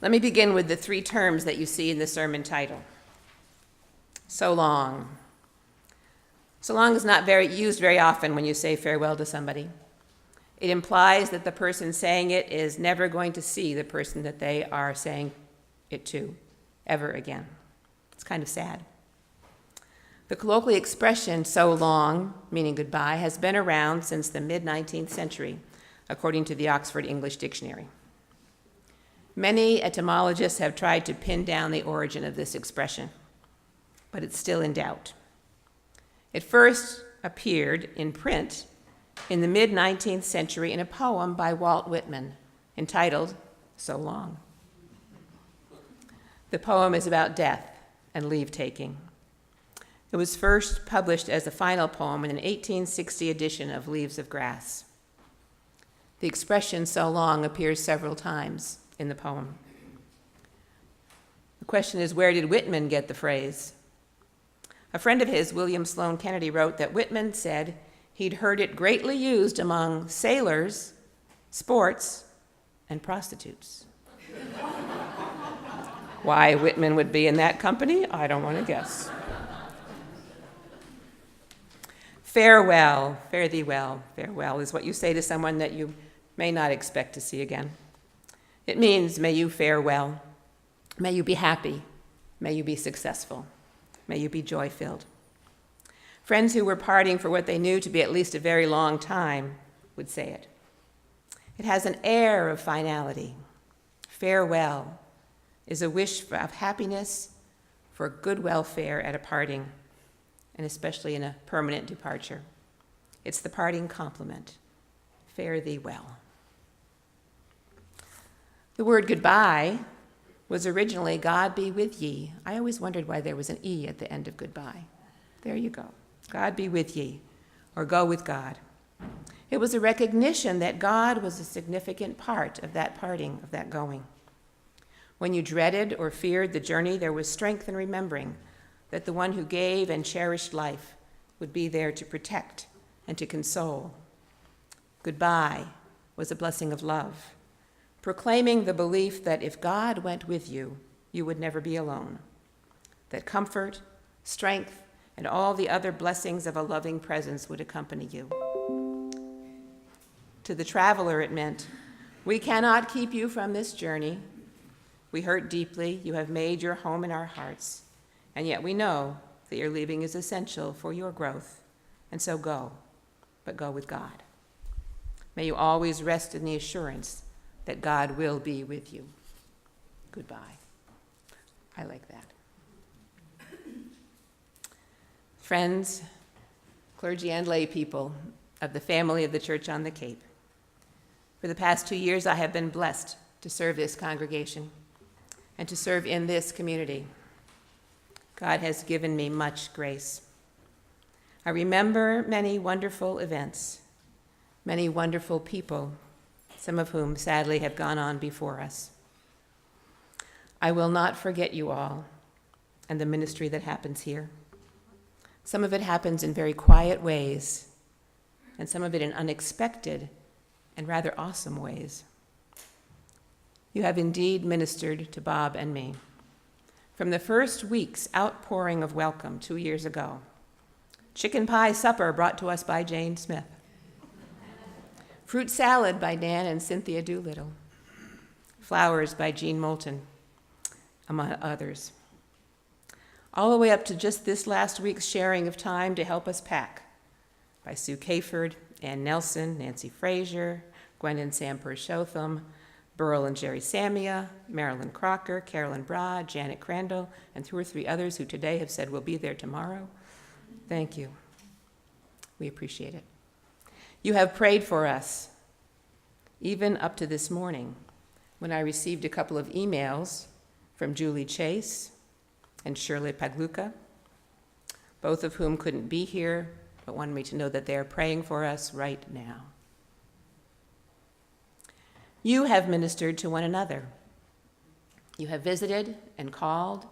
Let me begin with the three terms that you see in the sermon title. So long. So long is not used very often when you say farewell to somebody. It implies that the person saying it is never going to see the person that they are saying it to ever again. It's kind of sad. The colloquial expression, so long, meaning goodbye, has been around since the mid-19th century, according to the Oxford English Dictionary. Many etymologists have tried to pin down the origin of this expression, but it's still in doubt. It first appeared in print in the mid-19th century in a poem by Walt Whitman entitled So Long. The poem is about death and leave-taking. It was first published as a final poem in an 1860 edition of Leaves of Grass. The expression so long appears several times in the poem. The question is, where did Whitman get the phrase? A friend of his, William Sloane Kennedy, wrote that Whitman said he'd heard it greatly used among sailors, sports, and prostitutes. Why Whitman would be in that company, I don't want to guess. Farewell, fare thee well. Farewell is what you say to someone that you may not expect to see again. It means, may you fare well. May you be happy. May you be successful. May you be joy-filled. Friends who were parting for what they knew to be at least a very long time would say it. It has an air of finality. Farewell is a wish of happiness, for good welfare at a parting, and especially in a permanent departure. It's the parting compliment. Fare thee well. The word goodbye was originally God be with ye. I always wondered why there was an E at the end of goodbye. There you go. God be with ye, or go with God. It was a recognition that God was a significant part of that parting, of that going. When you dreaded or feared the journey, there was strength in remembering that the one who gave and cherished life would be there to protect and to console. Goodbye was a blessing of love, proclaiming the belief that if God went with you, you would never be alone, that comfort, strength, and all the other blessings of a loving presence would accompany you. To the traveler, it meant, we cannot keep you from this journey. We hurt deeply. You have made your home in our hearts, and yet we know that your leaving is essential for your growth, and so go, but go with God. May you always rest in the assurance that God will be with you. Goodbye. I like that. Friends, clergy and lay people of the family of the Church on the Cape, for the past 2 years I have been blessed to serve this congregation and to serve in this community. God has given me much grace. I remember many wonderful events, many wonderful people, some of whom sadly have gone on before us. I will not forget you all and the ministry that happens here. Some of it happens in very quiet ways, and some of it in unexpected and rather awesome ways. You have indeed ministered to Bob and me. From the first week's outpouring of welcome 2 years ago, chicken pie supper brought to us by Jane Smith, fruit salad by Dan and Cynthia Doolittle, flowers by Jean Moulton, among others, all the way up to just this last week's sharing of time to help us pack by Sue Caford, Ann Nelson, Nancy Frazier, Gwen and Sam Pershotham, Burl and Jerry Samia, Marilyn Crocker, Carolyn Broad, Janet Crandall, and 2 or 3 others who today have said we'll be there tomorrow. Thank you. We appreciate it. You have prayed for us, even up to this morning, when I received a couple of emails from Julie Chase and Shirley Pagluka, both of whom couldn't be here, but wanted me to know that they are praying for us right now. You have ministered to one another. You have visited and called,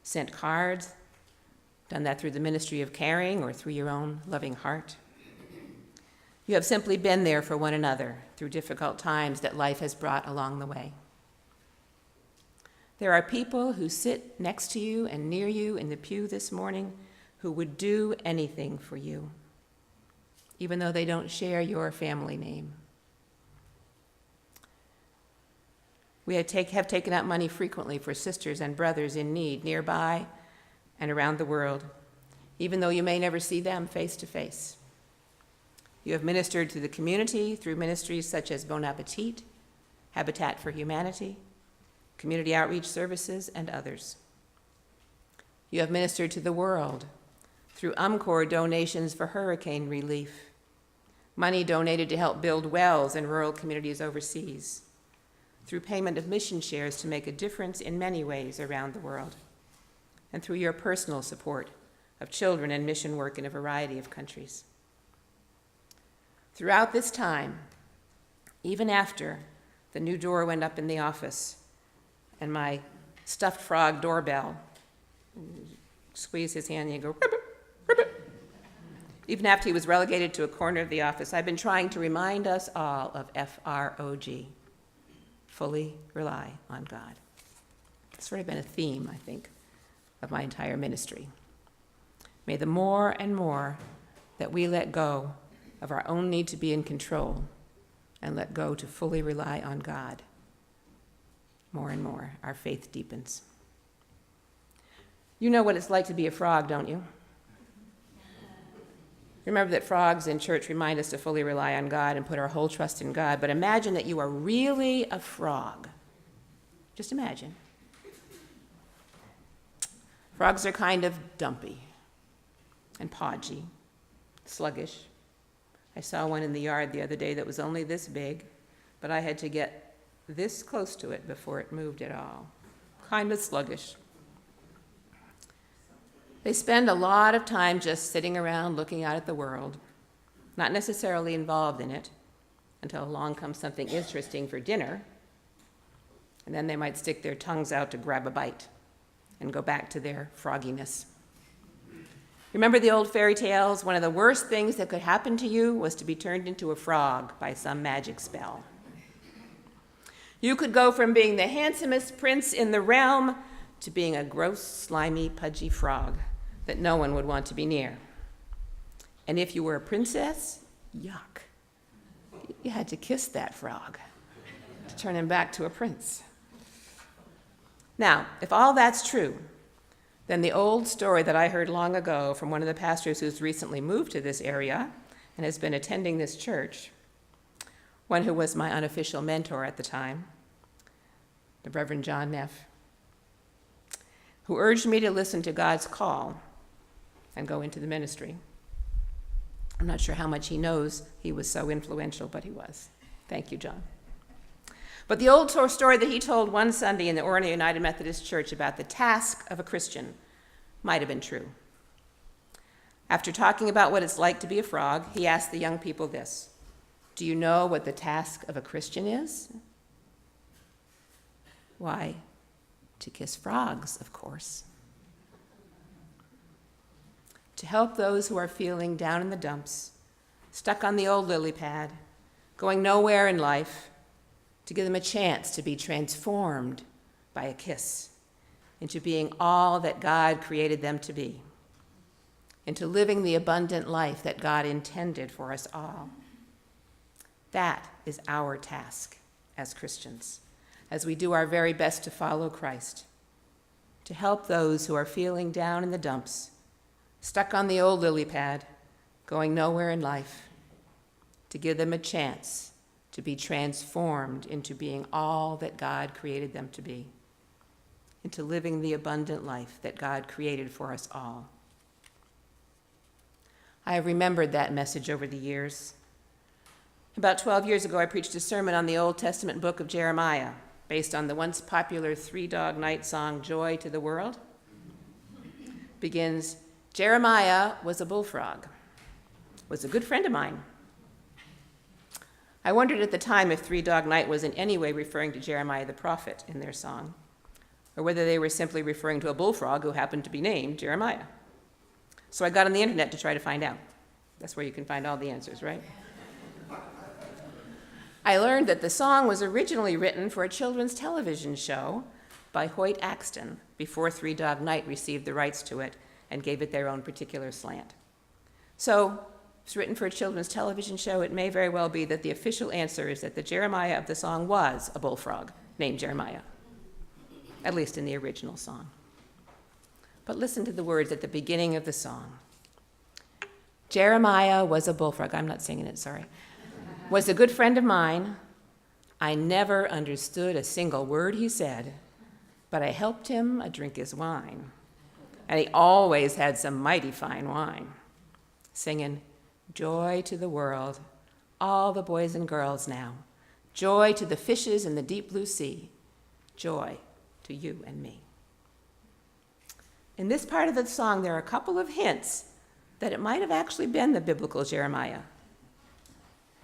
sent cards, done that through the ministry of caring or through your own loving heart. You have simply been there for one another through difficult times that life has brought along the way. There are people who sit next to you and near you in the pew this morning who would do anything for you, even though they don't share your family name. We have taken out money frequently for sisters and brothers in need nearby and around the world, even though you may never see them face to face. You have ministered to the community through ministries such as Bon Appetit, Habitat for Humanity, community outreach services, and others. You have ministered to the world through UMCOR donations for hurricane relief, money donated to help build wells in rural communities overseas, through payment of mission shares to make a difference in many ways around the world, and through your personal support of children and mission work in a variety of countries. Throughout this time, even after the new door went up in the office and my stuffed frog doorbell, squeeze his hand and you go, ribbit, ribbit. Even after he was relegated to a corner of the office, I've been trying to remind us all of FROG, fully rely on God. It's sort of been a theme, I think, of my entire ministry. May the more and more that we let go of our own need to be in control and let go to fully rely on God, more and more our faith deepens. You know what it's like to be a frog, don't you? Remember that frogs in church remind us to fully rely on God and put our whole trust in God, but imagine that you are really a frog. Just imagine. Frogs are kind of dumpy and podgy, sluggish. I saw one in the yard the other day that was only this big, but I had to get this close to it before it moved at all. Kind of sluggish. They spend a lot of time just sitting around looking out at the world, not necessarily involved in it, until along comes something interesting for dinner, and then they might stick their tongues out to grab a bite and go back to their frogginess. Remember the old fairy tales? One of the worst things that could happen to you was to be turned into a frog by some magic spell. You could go from being the handsomest prince in the realm to being a gross, slimy, pudgy frog that no one would want to be near. And if you were a princess, yuck. You had to kiss that frog to turn him back to a prince. Now, if all that's true, then the old story that I heard long ago from one of the pastors who's recently moved to this area and has been attending this church, one who was my unofficial mentor at the time, the Reverend John Neff, who urged me to listen to God's call and go into the ministry. I'm not sure how much he knows he was so influential, but he was. Thank you, John. But the old story that he told one Sunday in the Orono United Methodist Church about the task of a Christian might have been true. After talking about what it's like to be a frog, he asked the young people this: do you know what the task of a Christian is? Why, to kiss frogs, of course. To help those who are feeling down in the dumps, stuck on the old lily pad, going nowhere in life, to give them a chance to be transformed by a kiss into being all that God created them to be, into living the abundant life that God intended for us all. That is our task as Christians, as we do our very best to follow Christ, to help those who are feeling down in the dumps, stuck on the old lily pad, going nowhere in life, to give them a chance to be transformed into being all that God created them to be, into living the abundant life that God created for us all. I have remembered that message over the years. About 12 years ago, I preached a sermon on the Old Testament book of Jeremiah, based on the once popular Three Dog Night song, Joy to the World. Begins, Jeremiah was a bullfrog, was a good friend of mine. I wondered at the time if Three Dog Night was in any way referring to Jeremiah the prophet in their song, or whether they were simply referring to a bullfrog who happened to be named Jeremiah. So I got on the internet to try to find out. That's where you can find all the answers, right? I learned that the song was originally written for a children's television show by Hoyt Axton before Three Dog Night received the rights to it and gave it their own particular slant. So, it's written for a children's television show. It may very well be that the official answer is that the Jeremiah of the song was a bullfrog named Jeremiah, at least in the original song. But listen to the words at the beginning of the song. Jeremiah was a bullfrog. I'm not singing it, sorry. Was a good friend of mine. I never understood a single word he said, but I helped him drink his wine. And he always had some mighty fine wine. Singing, joy to the world, all the boys and girls now. Joy to the fishes in the deep blue sea. Joy to you and me. In this part of the song, there are a couple of hints that it might have actually been the biblical Jeremiah.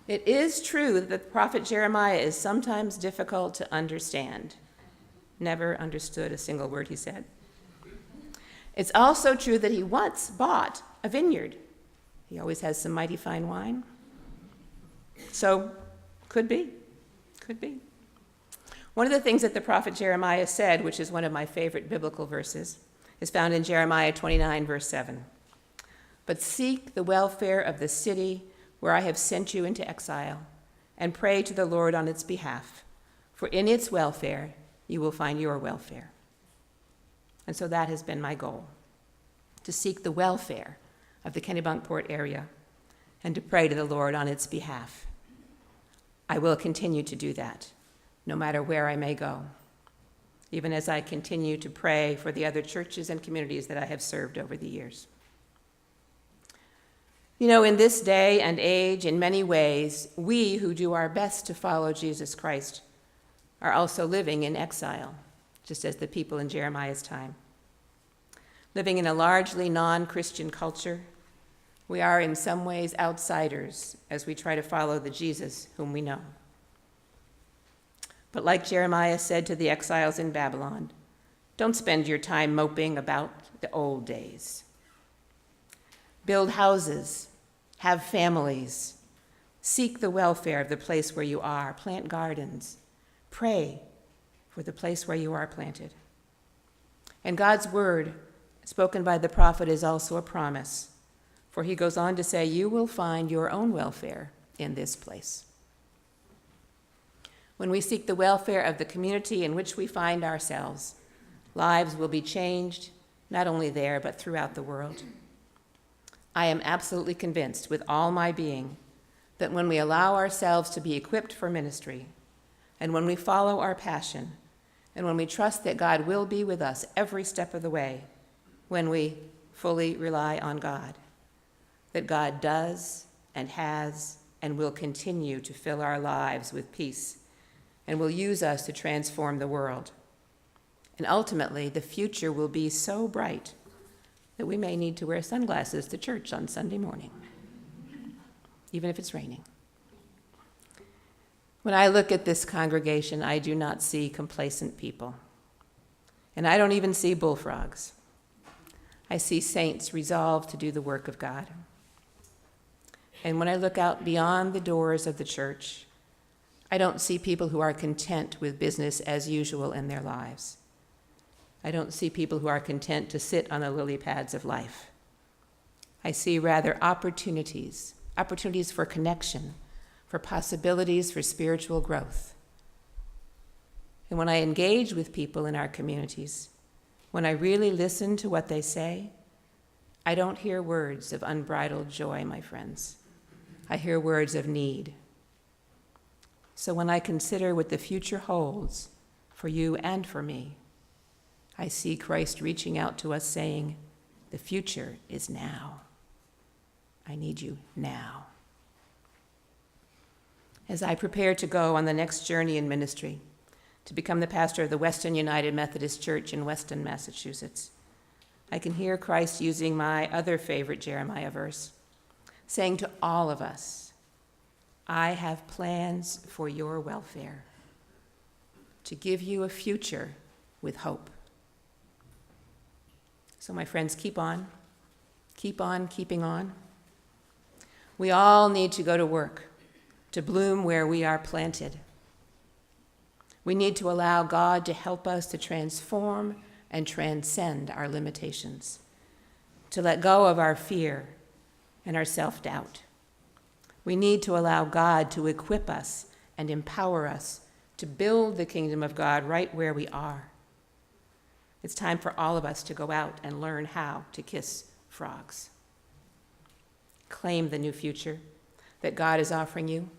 It is true that the prophet Jeremiah is sometimes difficult to understand. Never understood a single word he said. It's also true that he once bought a vineyard. He always has some mighty fine wine. So, could be. One of the things that the prophet Jeremiah said, which is one of my favorite biblical verses, is found in Jeremiah 29, verse 7. But seek the welfare of the city where I have sent you into exile, and pray to the Lord on its behalf, for in its welfare you will find your welfare. And so that has been my goal, to seek the welfare of the Kennebunkport area and to pray to the Lord on its behalf. I will continue to do that, no matter where I may go, even as I continue to pray for the other churches and communities that I have served over the years. You know, in this day and age, in many ways, we who do our best to follow Jesus Christ are also living in exile, just as the people in Jeremiah's time. Living in a largely non-Christian culture, we are in some ways outsiders as we try to follow the Jesus whom we know. But like Jeremiah said to the exiles in Babylon, don't spend your time moping about the old days. Build houses, have families, seek the welfare of the place where you are, plant gardens, pray for the place where you are planted. And God's word, spoken by the prophet, is also a promise, for he goes on to say, you will find your own welfare in this place. When we seek the welfare of the community in which we find ourselves, lives will be changed, not only there, but throughout the world. I am absolutely convinced with all my being that when we allow ourselves to be equipped for ministry, and when we follow our passion, and when we trust that God will be with us every step of the way, when we fully rely on God, that God does and has and will continue to fill our lives with peace and will use us to transform the world. And ultimately, the future will be so bright that we may need to wear sunglasses to church on Sunday morning, even if it's raining. When I look at this congregation, I do not see complacent people. And I don't even see bullfrogs. I see saints resolved to do the work of God. And when I look out beyond the doors of the church, I don't see people who are content with business as usual in their lives. I don't see people who are content to sit on the lily pads of life. I see rather opportunities for connection, for possibilities for spiritual growth. And when I engage with people in our communities, when I really listen to what they say, I don't hear words of unbridled joy, my friends. I hear words of need. So when I consider what the future holds for you and for me, I see Christ reaching out to us saying, the future is now. I need you now. As I prepare to go on the next journey in ministry, to become the pastor of the Weston United Methodist Church in Weston, Massachusetts, I can hear Christ using my other favorite Jeremiah verse, saying to all of us, I have plans for your welfare, to give you a future with hope. So my friends, keep on keeping on. We all need to go to work, to bloom where we are planted. We need to allow God to help us to transform and transcend our limitations, to let go of our fear and our self-doubt. We need to allow God to equip us and empower us to build the kingdom of God right where we are. It's time for all of us to go out and learn how to kiss frogs. Claim the new future that God is offering you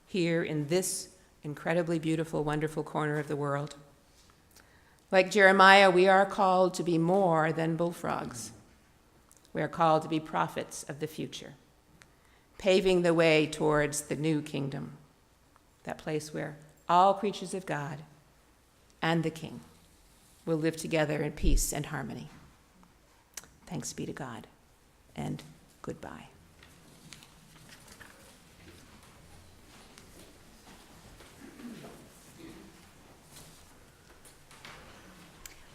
here in this incredibly beautiful, wonderful corner of the world. Like Jeremiah, we are called to be more than bullfrogs. We are called to be prophets of the future, paving the way towards the new kingdom, that place where all creatures of God and the King will live together in peace and harmony. Thanks be to God, and goodbye.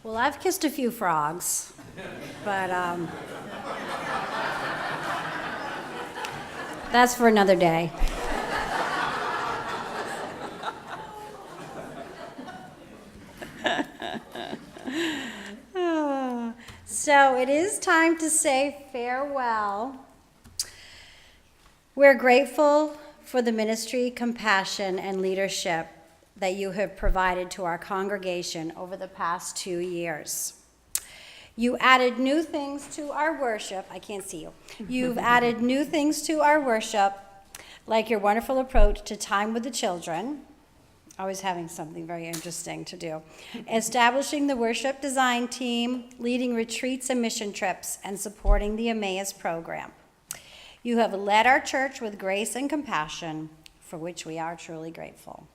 Well, I've kissed a few frogs, but that's for another day. So it is time to say farewell. We're grateful for the ministry, compassion, and leadership that you have provided to our congregation over the past 2 years. You added new things to our worship. I can't see you. You've added new things to our worship, like your wonderful approach to time with the children, always having something very interesting to do, establishing the worship design team, leading retreats and mission trips, and supporting the Emmaus program. You have led our church with grace and compassion, for which we are truly grateful.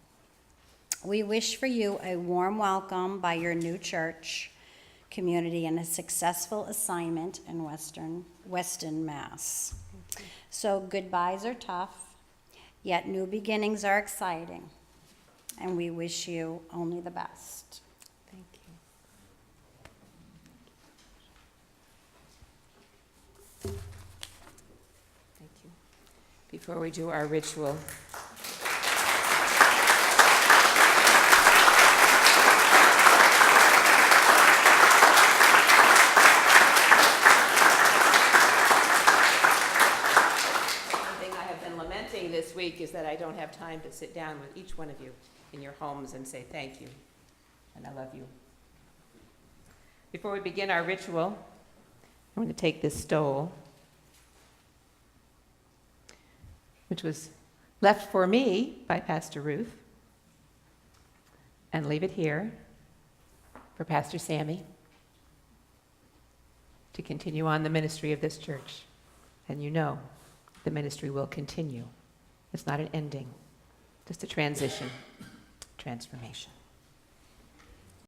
We wish for you a warm welcome by your new church community and a successful assignment in Weston, Mass. So goodbyes are tough, yet new beginnings are exciting, and we wish you only the best. Thank you. Thank you. Before we do our ritual, this week is that I don't have time to sit down with each one of you in your homes and say thank you and I love you. Before we begin our ritual, I'm going to take this stole, which was left for me by Pastor Ruth, and leave it here for Pastor Sammy to continue on the ministry of this church. And you know the ministry will continue. It's not an ending, just a transition, transformation.